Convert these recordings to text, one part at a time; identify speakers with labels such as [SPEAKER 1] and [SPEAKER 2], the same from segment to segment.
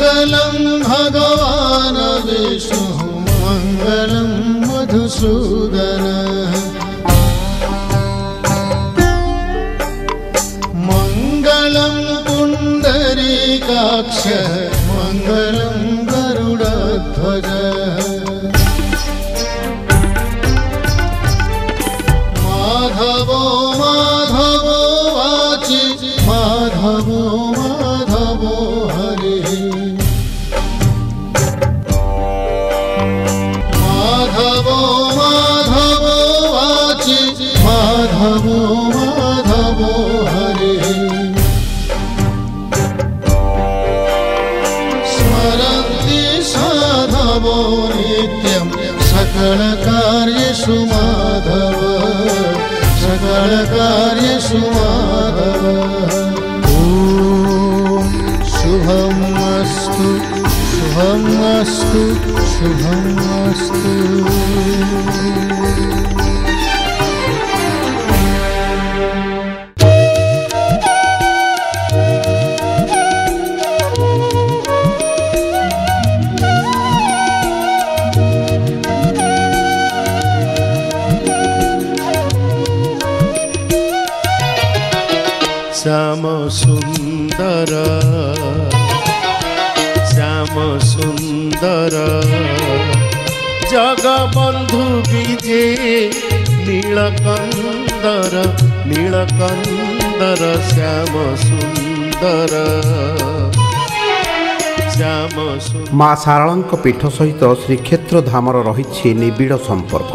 [SPEAKER 1] मङ्गलं भगवान् विष्णुः मङ्गलं मधुसूदन मङ्गलं पुण्डरीकाक्ष मङ्गलं गरुडध्वज माधवो माधवो वाचि माधवो माधवो हरिः माधवो माधवो वाचि माधवो माधवो हरिः स्मरन्ति साधवो नित्यं सकलकार्येषु माधव सकलकार्येषु माधव शुभमस्तु शुभमस्तु शुभमस्तु श्याम सुंदर जगबंधु विजे नीलकंदर नीलकंदर श्याम सुंदर
[SPEAKER 2] माँ सारलांक पीठ सहित श्रीक्षेत्र धामर रही निबिड़ संपर्क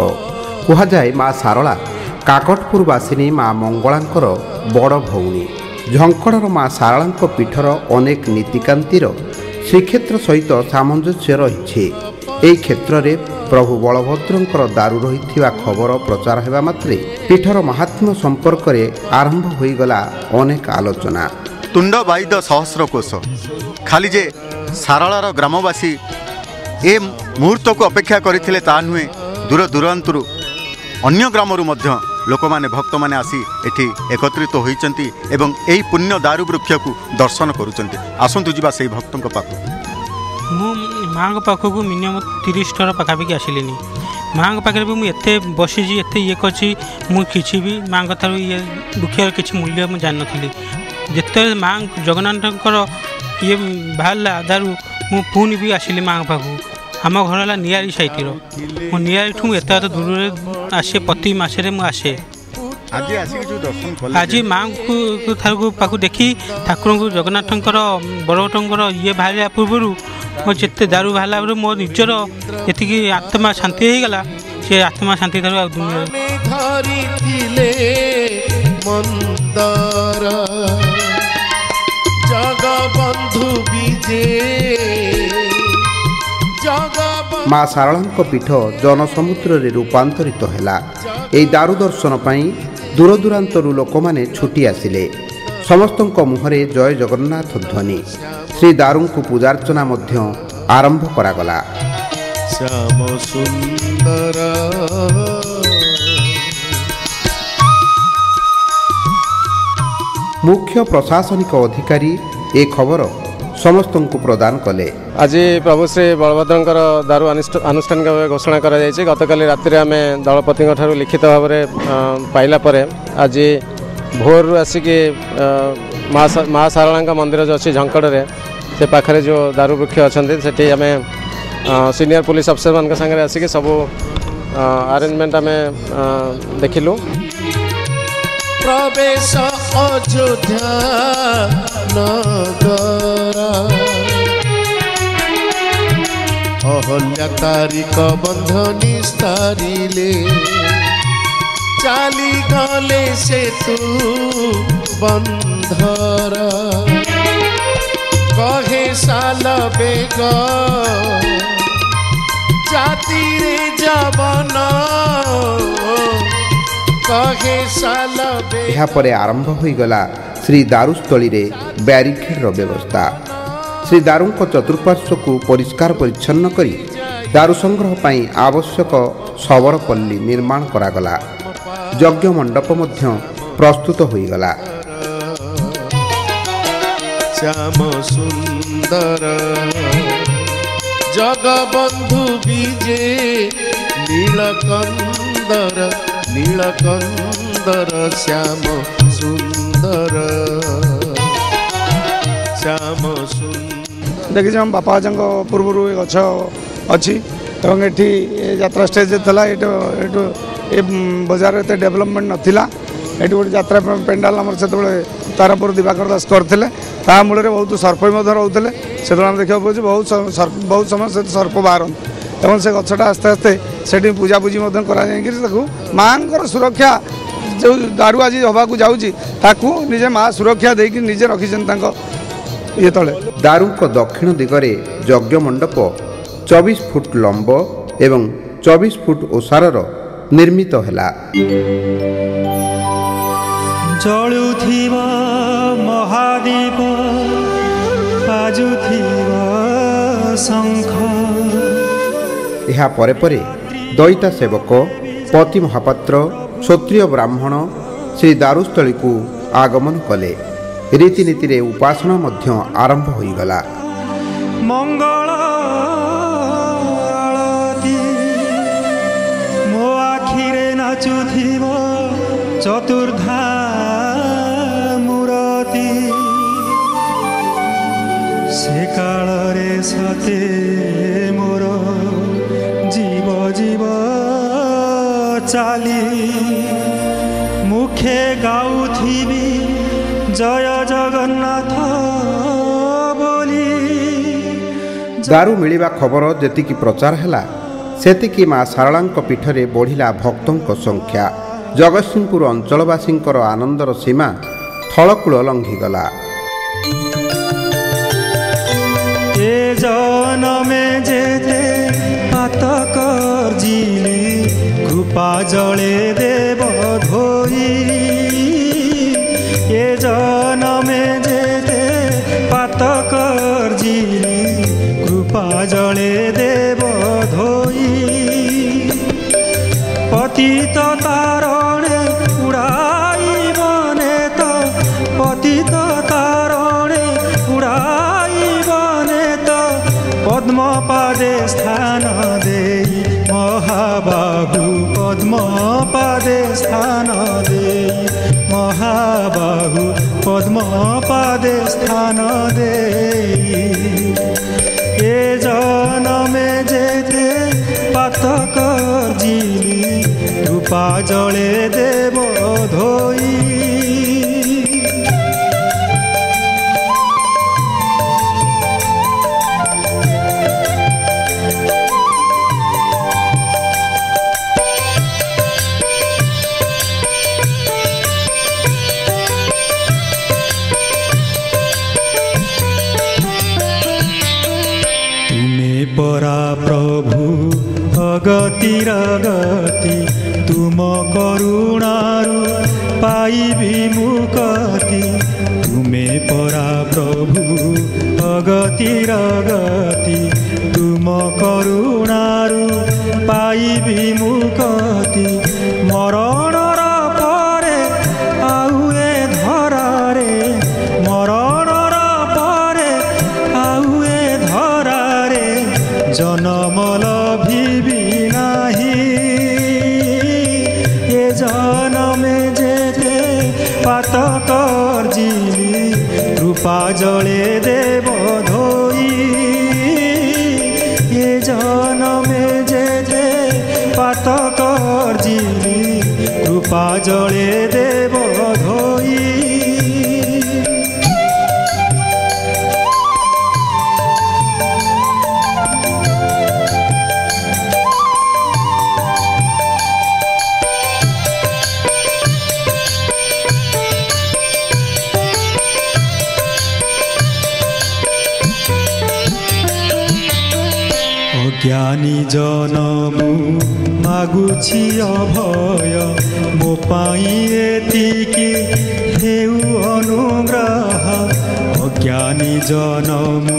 [SPEAKER 2] कहुए। माँ सारला काकटपुरवासिनी माँ मंगलांकर बड़ भौणी झंकड़र माँ सारलांक पीठर अनेक नीतिकांतिर श्रीक्षेत्र सहित सामंजस्य रही। ଏହି କ୍ଷେତ୍ରରେ ପ୍ରଭୁ ବଳଭଦ୍ରଙ୍କର ଦାରୁ ରହିଥିବା ଖବର ପ୍ରଚାର ହେବା ମାତ୍ରେ ପୀଠର ମାହାତ୍ମ୍ୟ ସମ୍ପର୍କରେ ଆରମ୍ଭ ହୋଇଗଲା ଅନେକ ଆଲୋଚନା।
[SPEAKER 3] ତୁଣ୍ଡ ବାଇଦ ସହସ୍ର କୋଶ ଖାଲି ଯେ ସାରଳାର ଗ୍ରାମବାସୀ ଏ ମୁହୂର୍ତ୍ତକୁ ଅପେକ୍ଷା କରିଥିଲେ ତା ନୁହେଁ, ଦୂର ଦୂରାନ୍ତରୁ ଅନ୍ୟ ଗ୍ରାମରୁ ମଧ୍ୟ ଲୋକମାନେ ଭକ୍ତମାନେ ଆସି ଏଠି ଏକତ୍ରିତ ହୋଇଛନ୍ତି ଏବଂ ଏହି ପୁଣ୍ୟ ଦାରୁ ବୃକ୍ଷକୁ ଦର୍ଶନ କରୁଛନ୍ତି। ଆସନ୍ତୁ ଯିବା ସେହି ଭକ୍ତଙ୍କ ପାଖକୁ।
[SPEAKER 4] ମୁଁ ମାଆଙ୍କ ପାଖକୁ ମିନିମମ୍ 30 ଥର ପାଖାପାଖି ଆସିଲିନି। ମାଆଙ୍କ ପାଖରେ ବି ମୁଁ ଏତେ ବସିଛି, ଏତେ ଇଏ କରିଛି, ମୁଁ କିଛି ବି ମାଆଙ୍କ ଠାରୁ ଇଏ ବୃକ୍ଷର କିଛି ମୂଲ୍ୟ ମୁଁ ଜାଣିନଥିଲି। ଯେତେବେଳେ ମା ଜଗନ୍ନାଥଙ୍କର ଇଏ ବାହାରିଲା ଦାରୁ ମୁଁ ପୁଣି ବି ଆସିଲି ମାଆଙ୍କ ପାଖକୁ। ଆମ ଘର ହେଲା ନିଆଳି ସାଇଟିର। ମୁଁ ନିଆଳିଠୁ ମୁଁ ଏତେ ଦୂରରେ ଆସେ, ପ୍ରତି ମାସରେ ମୁଁ ଆସେ। ଆଜି ମାଆଙ୍କୁ ପାଖକୁ ଦେଖି ଠାକୁରଙ୍କୁ ଜଗନ୍ନାଥଙ୍କର ବଳଭଦ୍ରଙ୍କର ଇଏ ବାହାରିବା ପୂର୍ବରୁ ମୋ ଯେତେ ଦାରୁ ବାହାରିଲା ପରେ ମୋ ନିଜର ଯେତିକି ଆତ୍ମା ଶାନ୍ତି ହେଇଗଲା, ସେ ଆତ୍ମା ଶାନ୍ତି ଠାରୁ ଆଉ ଦୁନିଆରେ
[SPEAKER 2] ମା ସାରଳାଙ୍କ ପୀଠ ଜନସମୁଦ୍ରରେ ରୂପାନ୍ତରିତ ହେଲା। ଏହି ଦାରୁ ଦର୍ଶନ ପାଇଁ ଦୂରଦୂରାନ୍ତରୁ ଲୋକମାନେ ଛୁଟି ଆସିଲେ। ସମସ୍ତଙ୍କ ମୁହଁରେ ଜୟ ଜଗନ୍ନାଥ ଧ୍ୱନି। ଶ୍ରୀ ଦାରୁଙ୍କୁ ପୂଜାର୍ଚ୍ଚନା ମଧ୍ୟ ଆରମ୍ଭ କରାଗଲା।
[SPEAKER 1] ଶ୍ୟାମ ସୁନ୍ଦର
[SPEAKER 2] ମୁଖ୍ୟ ପ୍ରଶାସନିକ ଅଧିକାରୀ ଏ ଖବର ସମସ୍ତଙ୍କୁ ପ୍ରଦାନ କଲେ।
[SPEAKER 5] ଆଜି ପ୍ରଭୁ ଶ୍ରୀ ବଳଭଦ୍ରଙ୍କର ଦାରୁ ଆନୁଷ୍ଠାନିକ ଭାବେ ଘୋଷଣା କରାଯାଇଛି। ଗତକାଲି ରାତିରେ ଆମେ ଦଳପତିଙ୍କ ଠାରୁ ଲିଖିତ ଭାବରେ ପାଇଲା ପରେ ଆଜି ଭୋରରୁ ଆସିକି ମା ସାରଳାଙ୍କ ମନ୍ଦିର ଯେଉଁ ଅଛି ଝଙ୍କଡ଼ରେ, ସେ ପାଖରେ ଯେଉଁ ଦାରୁ ବୃକ୍ଷ ଅଛନ୍ତି ସେଠି ଆମେ ସିନିୟର ପୁଲିସ ଅଫିସରମାନଙ୍କ ସାଙ୍ଗରେ ଆସିକି ସବୁ ଆରେଞ୍ଜମେଣ୍ଟ ଆମେ ଦେଖିଲୁ।
[SPEAKER 1] ପ୍ରବେଶ ଅଯୋଧ୍ୟା ନଗର ଅହଲ୍ୟା ତାରିକ ବନ୍ଧନୀ ସ୍ତାରିଲେ ଚାଲିଗଲେ ସେତୁ ବନ୍ଧର କହେ ସାଲ ବେଗ ଜାତିରେ ଜବନ
[SPEAKER 2] ଏହାପରେ ଆରମ୍ଭ ହୋଇଗଲା ଶ୍ରୀ ଦାରୁସ୍ଥଳୀରେ ବ୍ୟାରିକେଡର ବ୍ୟବସ୍ଥା। ଶ୍ରୀ ଦାରୁଙ୍କ ଚତୁଃପାର୍ଶ୍ୱକୁ ପରିଷ୍କାର ପରିଚ୍ଛନ୍ନ କରି ଦାରୁ ସଂଗ୍ରହ ପାଇଁ ଆବଶ୍ୟକ ଶବରପଲ୍ଲୀ ନିର୍ମାଣ କରାଗଲା। ଯଜ୍ଞ ମଣ୍ଡପ ମଧ୍ୟ ପ୍ରସ୍ତୁତ ହୋଇଗଲା।
[SPEAKER 1] ଶ୍ୟାମ ସୁନ୍ଦର ଜଗବନ୍ଧୁ ବିଜେ ନୀଳକନ୍ଦର ନୀଳକନ୍ଦର ଶ୍ୟାମ ସୁନ୍ଦର ଶ୍ୟାମ ସୁନ୍ଦର।
[SPEAKER 6] ଦେଖିଛି ଆମ ବାପା ଅଜାଙ୍କ ପୂର୍ବରୁ ଏ ଗଛ ଅଛି ଏବଂ ଏଠି ଯାତ୍ରା ଷ୍ଟେଜ୍ ଥିଲା। ଏଠୁ ଏ ବଜାର ଏତେ ଡେଭଲପମେଣ୍ଟ ନଥିଲା। ଏଠି ଗୋଟେ ଯାତ୍ରା ପେଣ୍ଡାଲ ଆମର ସେତେବେଳେ ତାରାପୁର ଦିବାକର ଦାସ କରିଥିଲେ। ତା ମୂଳରେ ବହୁତ ସର୍ପ ମଧ୍ୟ ରହୁଥିଲେ। ସେତେବେଳେ ଆମେ ଦେଖିବାକୁ ପାଉଛୁ ବହୁତ ସମୟ ସେ ସର୍ପ ବାହାରନ୍ତି ଏବଂ ସେ ଗଛଟା ଆସ୍ତେ ଆସ୍ତେ ସେଠି ପୂଜାପୂଜି ମଧ୍ୟ କରାଯାଇକରି ତାକୁ ମାଆଙ୍କର ସୁରକ୍ଷା ଯେଉଁ ଦାରୁ ଆଜି ହେବାକୁ ଯାଉଛି ତାକୁ ନିଜେ ମା ସୁରକ୍ଷା ଦେଇକି ନିଜେ ରଖିଛନ୍ତି ତାଙ୍କ ଇଏ ତଳେ।
[SPEAKER 2] ଦାରୁଙ୍କ ଦକ୍ଷିଣ ଦିଗରେ ଯଜ୍ଞ ମଣ୍ଡପ 24 ଫୁଟ ଲମ୍ବ ଏବଂ 24 ଫୁଟ ଓସାରର ନିର୍ମିତ ହେଲା।
[SPEAKER 7] ଜଳୁଥିବ ମହାଦୀପ ବାଜୁଥିବ ଶଙ୍ଖ।
[SPEAKER 2] ଏହା ପରେ ପରେ ଦଇତା ସେବକ ପତି ମହାପାତ୍ର କ୍ଷତ୍ରିୟ ବ୍ରାହ୍ମଣ ଶ୍ରୀ ଦାରୁସ୍ଥଳୀକୁ ଆଗମନ କଲେ। ରୀତିନୀତିରେ ଉପାସନା ମଧ୍ୟ ଆରମ୍ଭ ହୋଇଗଲା।
[SPEAKER 7] ମଙ୍ଗଳ ଆଳତି ମୋ ଆଖିରେ ନାଚୁଥିବ ଚତୁର୍ଦ୍ଧା ମୂରତି। ସେ କାଳରେ ସତେ ମୋର ଜୀବ ଜୀବ ଚାଲି ମୁଖେ ଗାଉଥିବି ଜୟ ଜଗନ୍ନାଥ ବୋଲି।
[SPEAKER 2] ଦାରୁ ମିଳିବା ଖବର ଯେତିକି ପ୍ରଚାର ହେଲା ସେତିକି ମା ଶାରଳାଙ୍କ ପୀଠରେ ବଢ଼ିଲା ଭକ୍ତଙ୍କ ସଂଖ୍ୟା। ଜଗତସିଂହପୁର ଅଞ୍ଚଳବାସୀଙ୍କର ଆନନ୍ଦର ସୀମା ଥଳକୂଳ ଲଙ୍ଘିଗଲା।
[SPEAKER 7] ଏ ଜନମେ ଯେତେ ପାତକ ଜିଲି କୃପା ଜଳେ ଦେବ ଧୋଇ। ଏ ଜନମେ ଯେତେ ପାତକ ଜିଲି କୃପା ଜଳେ ଦେବ ଧୋଇ। ପତିତ ତାରଣେ ଉଡ଼ାଇବନେ ତ ପତିତ ତାରଣେ ଉଡ଼ାଇବନେ ତ ପଦ୍ମପାଦେ ସ୍ଥାନ ଦେଇ ମହାବାହୁ ପଦ୍ମପାଦେ ସ୍ଥାନ ଦେଇ ମହାବାହୁ ପଦ୍ମପାଦେ ସ୍ଥାନ ଦେଇ। ଏ ଜନମେ ଯେତେ ପାତକ ଜିଲି କୃପା ଜଳେ ଦେବ ଧୋଇ। ପରା ପ୍ରଭୁ ଅଗତିର ଗତି ତୁମ କରୁଣାରୁ ପାଇବି ମୁକ୍ତି। ତୁମେ ପରା ପ୍ରଭୁ ଅଗତିର ଗତି ତୁମ କରୁଣାରୁ ପାଇବି ମୁକ୍ତି। ମରଣର ପରେ ଆଉ ଏ ଧରାରେ ମରଣର ପରେ ଆଉ ଏ ଧରାରେ ଜନମ ଲଭିବି ନାହିଁ। ଏ ଜନମେ ଯେତେ ପାତକ ଜିଲି କୃପା ଜଳେ ଦେବ ଧୋଇ। ଏ ଜନମେ ଯେତେ ପାତକ ଜିଲି କୃପା ଜଳେ ଦେବ ଧୋଇ। জ্ঞানী জনমু মাগুছি অভয় ମୋ ପାଇଁ ଏତିକି ହେଉ ଅନୁଗ୍ରହ। ଅଜ୍ଞାନୀ ଜନମୁ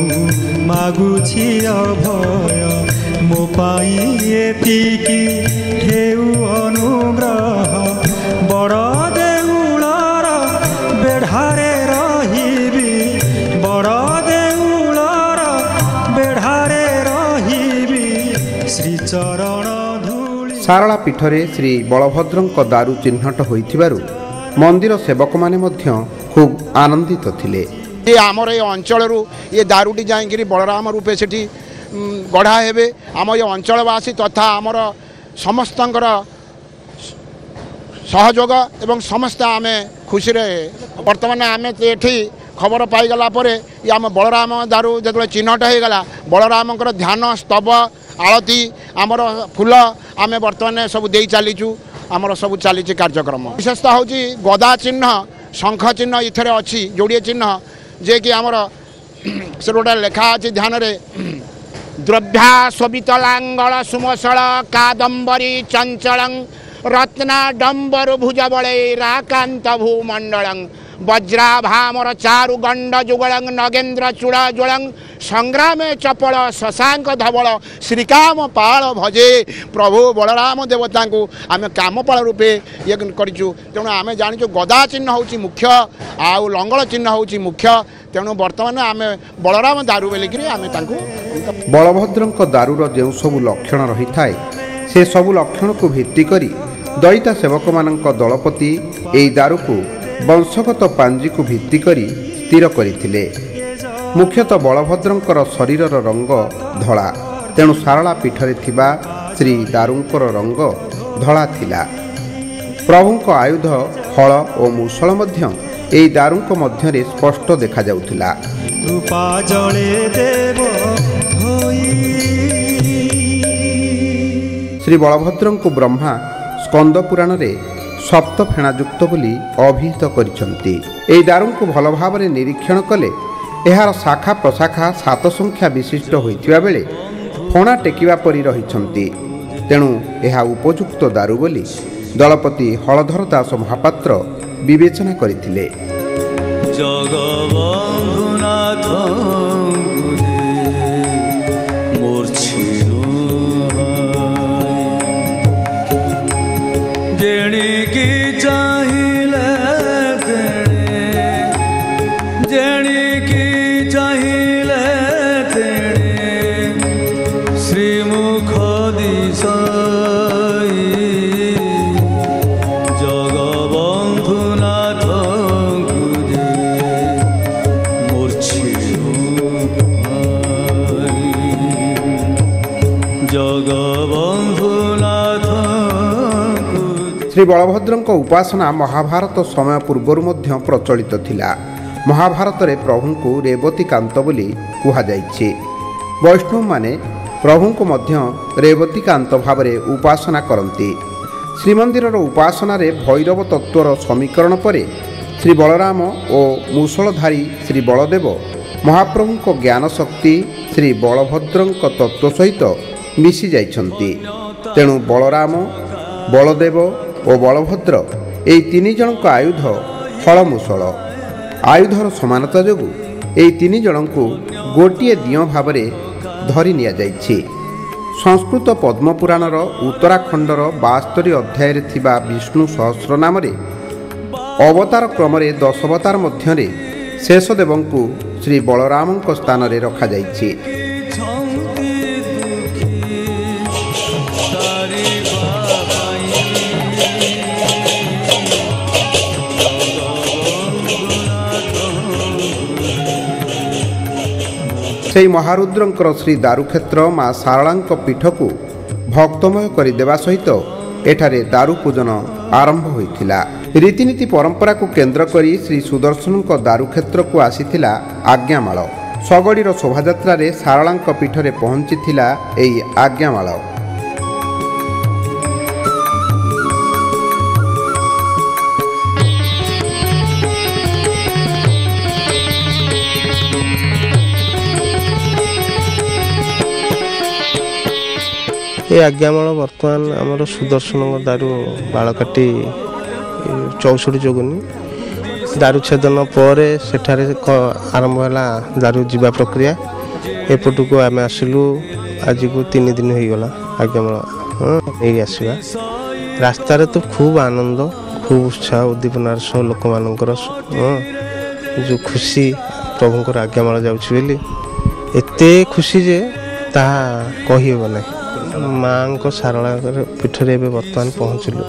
[SPEAKER 7] ମାଗୁଛି ଅଭୟ ମୋ ପାଇଁ ଏତିକି ହେଉ ଅନୁଗ୍ରହ। ବଡ଼ ଦେଉଳର ବେଢ଼ାରେ ରହିବି ବଡ଼ ଦେଉଳର ବେଢ଼ାରେ ରହି
[SPEAKER 2] ସାରଳା ପୀଠରେ ଶ୍ରୀ ବଳଭଦ୍ରଙ୍କ ଦାରୁ ଚିହ୍ନଟ ହୋଇଥିବାରୁ ମନ୍ଦିର ସେବକମାନେ ମଧ୍ୟ ଖୁବ୍ ଆନନ୍ଦିତ ଥିଲେ।
[SPEAKER 8] ଆମର ଏ ଅଞ୍ଚଳରୁ ଏ ଦାରୁଟି ଯାଇକିରି ବଳରାମ ରୂପେ ସେଠି ଗଢ଼ା ହେବେ। ଆମ ଏ ଅଞ୍ଚଳବାସୀ ତଥା ଆମର ସମସ୍ତଙ୍କର ସହଯୋଗ ଏବଂ ସମସ୍ତେ ଆମେ ଖୁସିରେ ବର୍ତ୍ତମାନ ଆମେ ଏଠି ଖବର ପାଇଗଲା ପରେ ଆମ ବଳରାମ ଦାରୁ ଯେତେବେଳେ ଚିହ୍ନଟ ହୋଇଗଲା ବଳରାମଙ୍କର ଧ୍ୟାନ ସ୍ତବ ଆଳତି ଆମର ଫୁଲ ଆମେ ବର୍ତ୍ତମାନ ସବୁ ଦେଇ ଚାଲିଛୁ। ଆମର ସବୁ ଚାଲିଛି କାର୍ଯ୍ୟକ୍ରମ। ବିଶେଷତଃ ହେଉଛି ଗଦା ଚିହ୍ନ ଶଙ୍ଖ ଚିହ୍ନ ଏଥିରେ ଅଛି ଯୋଡ଼ିଏ ଚିହ୍ନ ଯେ କି ଆମର ସେ ଗୋଟେ ଲେଖା ଅଛି ଧ୍ୟାନରେ ଦ୍ରବ୍ୟା ଶୋଭିତଳାଙ୍ଗଳ ସୁମଶଳ କାଦମ୍ବରୀ ଚଞ୍ଚଳଂ ରତ୍ନା ଡମ୍ବରୁ ଭୁଜବଳୈ ରାକାନ୍ତ ଭୂମଣ୍ଡଳଂ ବଜ୍ରାଭାମର ଚାରୁ ଗଣ୍ଡ ଯୁଗଳଂ ନଗେନ୍ଦ୍ର ଚୂଳ ଜ୍ୱଳଂ ସଂଗ୍ରାମେ ଚପଳ ଶଶାଙ୍କ ଧବଳ ଶ୍ରୀକାମ ପାଳ ଭଜେ। ପ୍ରଭୁ ବଳରାମ ଦେବତାଙ୍କୁ ଆମେ କାମପାଳ ରୂପେ ଇଏ କରିଛୁ। ତେଣୁ ଆମେ ଜାଣିଛୁ ଗଦା ଚିହ୍ନ ହେଉଛି ମୁଖ୍ୟ ଆଉ ଲଙ୍ଗଳ ଚିହ୍ନ ହେଉଛି ମୁଖ୍ୟ। ତେଣୁ ବର୍ତ୍ତମାନ ଆମେ ବଳରାମ ଦାରୁ ବୋଲିକିରି ଆମେ ତାଙ୍କୁ
[SPEAKER 2] ବଳଭଦ୍ରଙ୍କ ଦାରୁର ଯେଉଁ ସବୁ ଲକ୍ଷଣ ରହିଥାଏ ସେ ସବୁ ଲକ୍ଷଣକୁ ଭିତ୍ତି କରି ଦଇତା ସେବକମାନଙ୍କ ଦଳପତି ଏହି ଦାରୁକୁ ବଂଶଗତ ପାଞ୍ଜିକୁ ଭିତ୍ତି କରି ସ୍ଥିର କରିଥିଲେ। ମୁଖ୍ୟତଃ ବଳଭଦ୍ରଙ୍କର ଶରୀରର ରଙ୍ଗ ଧଳା, ତେଣୁ ସାରଳା ପୀଠରେ ଥିବା ଶ୍ରୀ ଦାରୁଙ୍କର ରଙ୍ଗ ଧଳା ଥିଲା। ପ୍ରଭୁଙ୍କ ଆୟୁଧ ହଳ ଓ ମୂଷଳ ମଧ୍ୟ ଏହି ଦାରୁଙ୍କ ମଧ୍ୟରେ ସ୍ପଷ୍ଟ ଦେଖାଯାଉଥିଲା। ଶ୍ରୀ ବଳଭଦ୍ରଙ୍କୁ ବ୍ରହ୍ମା ସ୍କନ୍ଦ ପୁରାଣରେ ସପ୍ତ ଫେଣାଯୁକ୍ତ ବୋଲି ଅଭିହିତ କରିଛନ୍ତି। ଏହି ଦାରୁଙ୍କୁ ଭଲ ଭାବରେ ନିରୀକ୍ଷଣ କଲେ ଏହାର ଶାଖା ପ୍ରଶାଖା 7 ସଂଖ୍ୟା ବିଶିଷ୍ଟ ହୋଇଥିବା ବେଳେ ଫଣା ଟେକିବା ପରି ରହିଛନ୍ତି। ତେଣୁ ଏହା ଉପଯୁକ୍ତ ଦାରୁ ବୋଲି ଦଳପତି ହଳଧର ଦାସ ମହାପାତ୍ର ବିବେଚନା କରିଥିଲେ। ଶ୍ରୀ ବଳଭଦ୍ରଙ୍କ ଉପାସନା ମହାଭାରତ ସମୟ ପୂର୍ବରୁ ମଧ୍ୟ ପ୍ରଚଳିତ ଥିଲା। ମହାଭାରତରେ ପ୍ରଭୁଙ୍କୁ ରେବତୀକାନ୍ତ ବୋଲି କୁହାଯାଇଛି। ବୈଷ୍ଣବମାନେ ପ୍ରଭୁଙ୍କୁ ମଧ୍ୟ ରେବତୀକାନ୍ତ ଭାବରେ ଉପାସନା କରନ୍ତି। ଶ୍ରୀମନ୍ଦିରର ଉପାସନାରେ ଭୈରବ ତତ୍ତ୍ୱର ସମୀକରଣ ପରେ ଶ୍ରୀ ବଳରାମ ଓ ମୂଷଳଧାରୀ ଶ୍ରୀ ବଳଦେବ ମହାପ୍ରଭୁଙ୍କ ଜ୍ଞାନ ଶକ୍ତି ଶ୍ରୀ ବଳଭଦ୍ରଙ୍କ ତତ୍ତ୍ୱ ସହିତ ମିଶି ଯାଇଛନ୍ତି। ତେଣୁ ବଳରାମ, ବଳଦେବ ଓ ବଳଭଦ୍ର ଏହି 3 ଜଣଙ୍କ ଆୟୁଧ ହଳମୂଷଳ। ଆୟୁଧର ସମାନତା ଯୋଗୁଁ ଏହି 3 ଜଣଙ୍କୁ ଗୋଟିଏ ଦିଅଁ ଭାବରେ ଧରି ନିଆଯାଇଛି। ସଂସ୍କୃତ ପଦ୍ମପୁରାଣର ଉତ୍ତରାଖଣ୍ଡର 72 ଅଧ୍ୟାୟରେ ଥିବା ବିଷ୍ଣୁ ସହସ୍ର ନାମରେ ଅବତାର କ୍ରମରେ 10 ଅବତାର ମଧ୍ୟରେ ଶେଷଦେବଙ୍କୁ ଶ୍ରୀ ବଳରାମଙ୍କ ସ୍ଥାନରେ ରଖାଯାଇଛି। ସେହି ମହାରୁଦ୍ରଙ୍କର ଶ୍ରୀ ଦାରୁକ୍ଷେତ୍ର ମା ସାରଳାଙ୍କ ପୀଠକୁ ଭକ୍ତମୟ କରିଦେବା ସହିତ ଏଠାରେ ଦାରୁ ପୂଜନ ଆରମ୍ଭ ହୋଇଥିଲା। ରୀତିନୀତି ପରମ୍ପରାକୁ କେନ୍ଦ୍ର କରି ଶ୍ରୀ ସୁଦର୍ଶନଙ୍କ ଦାରୁକ୍ଷେତ୍ରକୁ ଆସିଥିଲା ଆଜ୍ଞାମାଳ। ଶଗଡ଼ିର ଶୋଭାଯାତ୍ରାରେ ସାରଳାଙ୍କ ପୀଠରେ ପହଞ୍ଚିଥିଲା ଏହି ଆଜ୍ଞାମାଳ।
[SPEAKER 9] ଏ ଆଜ୍ଞାମାଳ ବର୍ତ୍ତମାନ ଆମର ସୁଦର୍ଶନଙ୍କ ଦାରୁ ବାଳ କାଟି 64 ଯୋଗୁନି ଦାରୁ ଛେଦନ ପରେ ସେଠାରେ ଆରମ୍ଭ ହେଲା ଦାରୁ ଯିବା ପ୍ରକ୍ରିୟା। ଏପଟକୁ ଆମେ ଆସିଲୁ ଆଜିକୁ 3 ଦିନ ହୋଇଗଲା ଆଜ୍ଞାମାଳ ନେଇ ଆସିବା। ରାସ୍ତାରେ ତ ଖୁବ୍ ଆନନ୍ଦ, ଖୁବ୍ ଉତ୍ସାହ ଉଦ୍ଦୀପନାର ସହ ଲୋକମାନଙ୍କର ଯେଉଁ ଖୁସି ପ୍ରଭୁଙ୍କର ଆଜ୍ଞାମାଳ ଯାଉଛି ବୋଲି ଏତେ ଖୁସି ଯେ ତାହା କହିହେବ ନାହିଁ। ମାଆଙ୍କ ଶାରଳାଙ୍କର ପୀଠରେ ଏବେ ବର୍ତ୍ତମାନ ପହଞ୍ଚିଲୁ।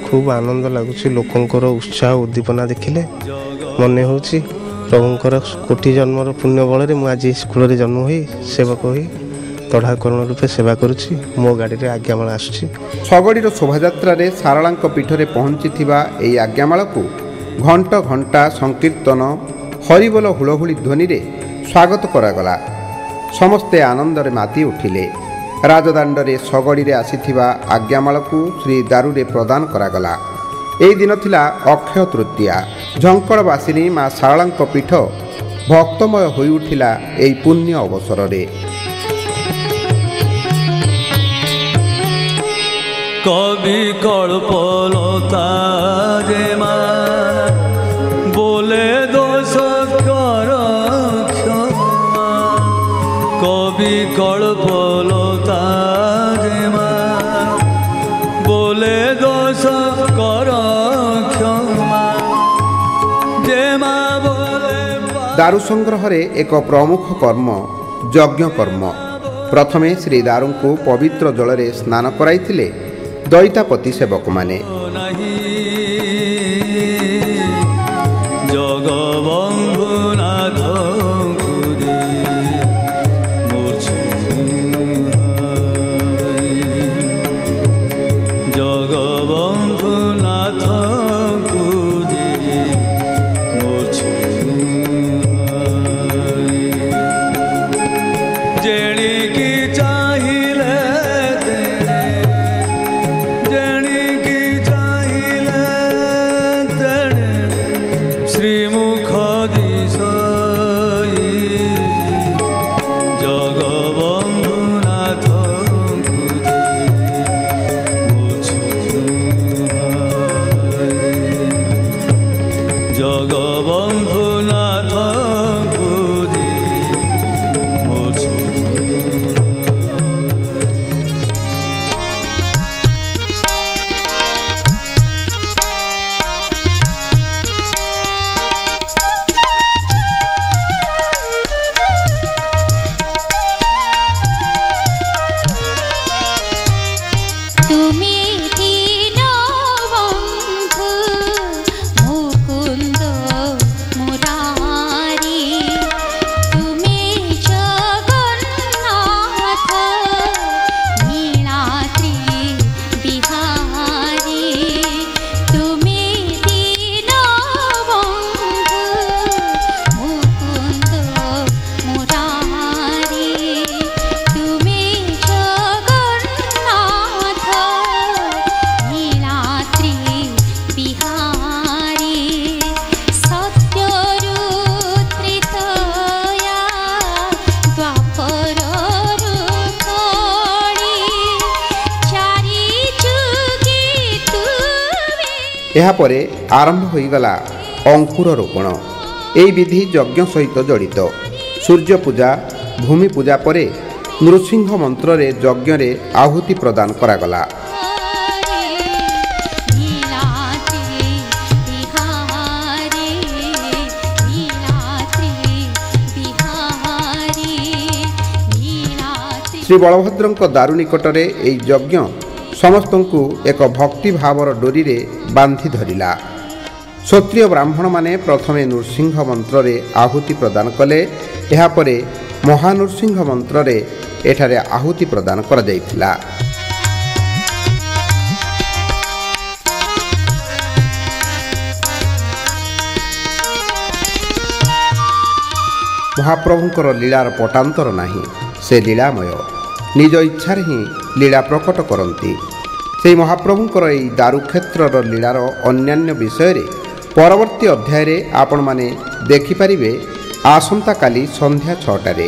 [SPEAKER 9] ଖୁବ୍ ଆନନ୍ଦ ଲାଗୁଛି। ଲୋକଙ୍କର ଉତ୍ସାହ ଉଦ୍ଦୀପନା ଦେଖିଲେ ମନେ ହେଉଛି ପ୍ରଭୁଙ୍କର କୋଟି ଜନ୍ମର ପୁଣ୍ୟ ବଳରେ ମୁଁ ଆଜି ସ୍କୁଲରେ ଜନ୍ମ ହୋଇ ସେବକ ହୋଇ ତଢ଼ାକରଣ ରୂପେ ସେବା କରୁଛି। ମୋ ଗାଡ଼ିରେ ଆଜ୍ଞାମାଳ ଆସୁଛି।
[SPEAKER 2] ଶଗଡ଼ିର ଶୋଭାଯାତ୍ରାରେ ଶାରଳାଙ୍କ ପୀଠରେ ପହଞ୍ଚିଥିବା ଏହି ଆଜ୍ଞାମାଳକୁ ଘଣ୍ଟ ଘଣ୍ଟା ସଂକୀର୍ତ୍ତନ ହରିବୋଲ ହୁଳହୁଳି ଧ୍ୱନିରେ ସ୍ୱାଗତ କରାଗଲା। ସମସ୍ତେ ଆନନ୍ଦରେ ମାତି ଉଠିଲେ। ରାଜଦାଣ୍ଡରେ ଶଗଡ଼ିରେ ଆସିଥିବା ଆଜ୍ଞାମାଳକୁ ଶ୍ରୀ ଦାରୁରେ ପ୍ରଦାନ କରାଗଲା। ଏହି ଦିନ ଥିଲା ଅକ୍ଷୟ ତୃତୀୟା। ଝଙ୍କଡ଼ବାସିନୀ ମା ଶାରଳାଙ୍କ ପୀଠ ଭକ୍ତମୟ ହୋଇଉଠିଲା ଏହି ପୁଣ୍ୟ ଅବସରରେ।
[SPEAKER 7] কবি কল্পলতা রে মা বলে দোষ কর ক্ষমা, কবি কল্পলতা রে মা বলে দোষ কর ক্ষমা, যে মা বলে।
[SPEAKER 2] ଦାରୁ ସଂଗ୍ରହରେ ଏକ ପ୍ରମୁଖ କର୍ମ ଯଜ୍ଞ କର୍ମ। ପ୍ରଥମେ ଶ୍ରୀ ଦାରୁଙ୍କୁ ପବିତ୍ର ଜଳରେ ସ୍ନାନ କରାଇଥିଲେ ଦଇତାପତି ସେବକମାନେ।
[SPEAKER 7] ଜଗବନ୍ଧୁନାଥ ଜଗବନ୍ଧୁନାଥ ଯେଣିକି ଚାହିଁଲେ শ্রীমুখ দিশই জগবন্ধুনাথ জগবন্ধুনাথ
[SPEAKER 2] ଏହାପରେ ଆରମ୍ଭ ହୋଇଗଲା ଅଙ୍କୁର ରୋପଣ। ଏହି ବିଧି ଯଜ୍ଞ ସହିତ ଜଡ଼ିତ। ସୂର୍ଯ୍ୟ ପୂଜା ଭୂମି ପୂଜା ପରେ ନୃସିଂହ ମନ୍ତ୍ରରେ ଯଜ୍ଞରେ ଆହୁତି ପ୍ରଦାନ କରାଗଲା। ଶ୍ରୀ ବଳଭଦ୍ରଙ୍କ ଦାରୁ ନିକଟରେ ଏହି ଯଜ୍ଞ ସମସ୍ତଙ୍କୁ ଏକ ଭକ୍ତିଭାବର ଡୋରିରେ ବାନ୍ଧି ଧରିଲା। କ୍ଷତ୍ରିୟ ବ୍ରାହ୍ମଣମାନେ ପ୍ରଥମେ ନୃସିଂହ ମନ୍ତ୍ରରେ ଆହୁତି ପ୍ରଦାନ କଲେ। ଏହାପରେ ମହାନୃସିଂହ ମନ୍ତ୍ରରେ ଏଠାରେ ଆହୁତି ପ୍ରଦାନ କରାଯାଇଥିଲା। ମହାପ୍ରଭୁଙ୍କର ଲୀଳାର ପଟାନ୍ତର ନାହିଁ। ସେ ଲୀଳାମୟ, ନିଜ ଇଚ୍ଛାରେ ହିଁ ଲୀଳା ପ୍ରକଟ କରନ୍ତି। ସେହି ମହାପ୍ରଭୁଙ୍କର ଏହି ଦାରୁକ୍ଷେତ୍ରର ଲୀଳାର ଅନ୍ୟାନ୍ୟ ବିଷୟରେ ପରବର୍ତ୍ତୀ ଅଧ୍ୟାୟରେ ଆପଣମାନେ ଦେଖିପାରିବେ ଆସନ୍ତାକାଲି ସନ୍ଧ୍ୟା 6টাରେ।